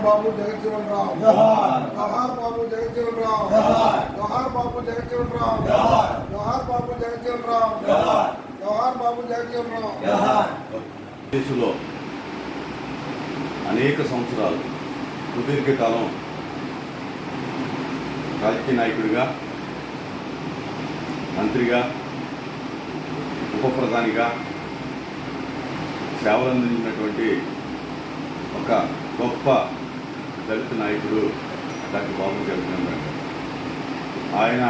बाबू जगजीवन राम, जोहार बाबू जगजीवन राम, जोहार बाबू जगजीवन राम, जोहार बाबू जगजीवन राम, जोहार बाबू जगजीवन राम। దేశంలో అనేక సంవత్సరాలు సుదీర్ఘకాలం రాజకీయ నాయకుడిగా, మంత్రిగా, ఉప ప్రధానిగా సేవలు అందించినటువంటి ఒక గొప్ప దళిత నాయకుడు డాక్టర్ బాబు జగజీవన్ రామ్. ఆయన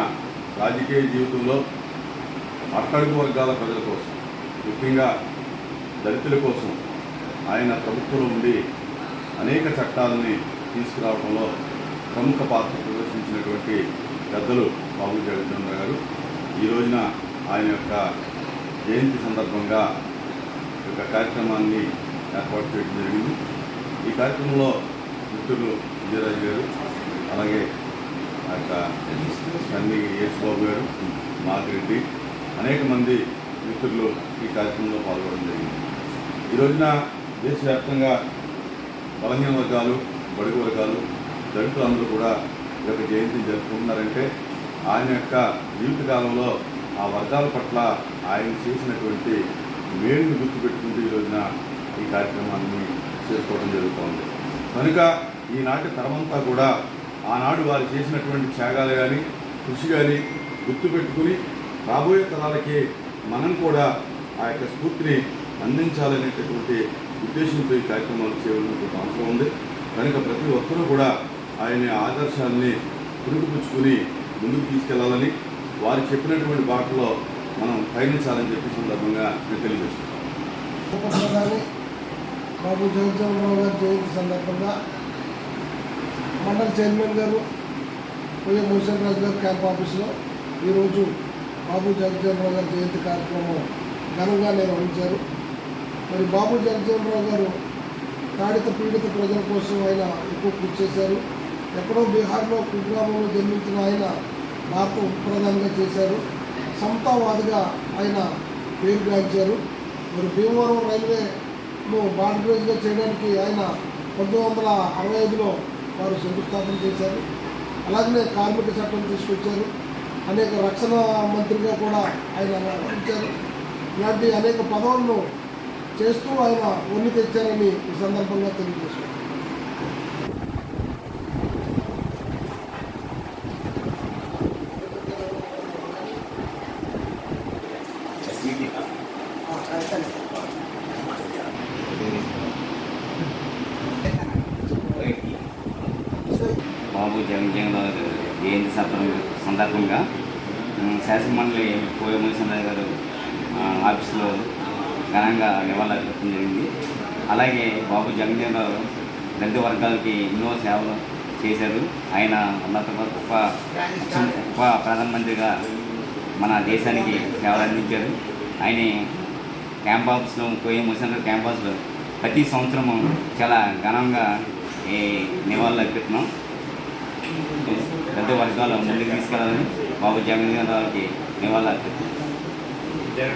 రాజకీయ జీవితంలో అట్టడుగు వర్గాల ప్రజల కోసం, ముఖ్యంగా దళితుల కోసం ఆయన ప్రభుత్వంలో ఉండి అనేక చట్టాలని తీసుకురావడంలో ప్రముఖ పాత్ర ప్రదర్శించినటువంటి పెద్దలు బాబు జగజీవన్ రామ్ గారు ఈ రోజున ఆయన యొక్క జయంతి సందర్భంగా ఒక కార్యక్రమాన్ని ఏర్పాటు చేయడం జరిగింది. ఈ కార్యక్రమంలో మిత్రులు విజయరాజు గారు, అలాగే ఆ యొక్క సన్ని యేసుబాబు గారు, మాగిరెడ్డి, అనేక మంది మిత్రులు ఈ కార్యక్రమంలో పాల్గొనడం జరిగింది. ఈ రోజున దేశవ్యాప్తంగా బలహీన వర్గాలు, బడుగు వర్గాలు, దళితులందరూ కూడా ఈ యొక్క జయంతిని జరుపుకుంటున్నారంటే ఆయన యొక్క జీవితకాలంలో ఆ వర్గాల పట్ల ఆయన చేసినటువంటి మేలును గుర్తుపెట్టుకుంటూ ఈ రోజున ఈ కార్యక్రమాన్ని చేసుకోవడం జరుగుతోంది. కనుక ఈనాటి తరమంతా కూడా ఆనాడు వారు చేసినటువంటి త్యాగాలు కానీ, కృషి కానీ గుర్తుపెట్టుకుని రాబోయే తరాలకి మనం కూడా ఆ యొక్క స్ఫూర్తిని అందించాలనేటటువంటి ఉద్దేశంతో ఈ కార్యక్రమాలు చేయవలసినటువంటి అవసరం ఉంది. కనుక ప్రతి ఒక్కరూ కూడా ఆయన ఆదర్శాలని పురుగుపుచ్చుకుని ముందుకు తీసుకెళ్లాలని, వారు చెప్పినటువంటి బాటలో మనం పయనించాలని చెప్పి సందర్భంగా నేను తెలియజేస్తున్నాను. ఉప ప్రధాని బాబు జగజీవన్ రామ్ గారి జయంతి సందర్భంగా మండల చైర్మన్ గారు పోయే మోషన్ రాజు గారు క్యాంప్ ఆఫీసులో ఈరోజు బాబు జగజీవన్ రామ్ గారి జయంతి కార్యక్రమం ఘనంగా నిర్వహించారు. మరి బాబు జగజీవన్ రామ్ గారు తాడిత పీడిత ప్రజల కోసం ఆయన ఎక్కువ కృషి చేశారు. ఎక్కడో బీహార్లో కుగ్రామంలో జన్మించిన ఆయన భారత ఉప ప్రధానిగా చేశారు. సమతావాదిగా ఆయన పేరుగాంచారు. మరి భీమవరం రైల్వేను బాండ్రేజ్గా చేయడానికి ఆయన 1965లో వారు శంకుస్థాపన చేశారు. అలాగనే కార్మిక చట్టం తీసుకొచ్చారు. అనేక రక్షణ మంత్రిగా కూడా ఆయన వ్యవహరించారు. ఇలాంటి అనేక పదవులను చేస్తూ ఆయన ఉన్ని తెచ్చారని ఈ సందర్భంగా తెలియజేశారు. బాబు జగజీవన్ రామ్ జయంతి సందర్భంగా శాసనమండలి పోయే మోషన్ రాజు గారు ఆఫీసులో ఘనంగా నివాళులర్పించడం జరిగింది. అలాగే బాబు జగజీవన్ రామ్ దళిత వర్గాలకి ఎన్నో సేవలు చేశారు. ఆయన ఉన్నత ఉప ప్రధానమంత్రిగా మన దేశానికి సేవలు అందించారు. ఆయన క్యాంప్ ఆఫీస్లో పోయే మోషన్ రాజు క్యాంప్ ఆఫీస్లో ప్రతి సంవత్సరము చాలా ఘనంగా ఈ నివాళులు అర్పిస్తున్నాం. పెద్ద వర్గాలు ముందుకు తీసుకెళ్ళాలని బాబు జగజీవన్ రామ్కి నివాళులు అర్పిస్తున్నాం.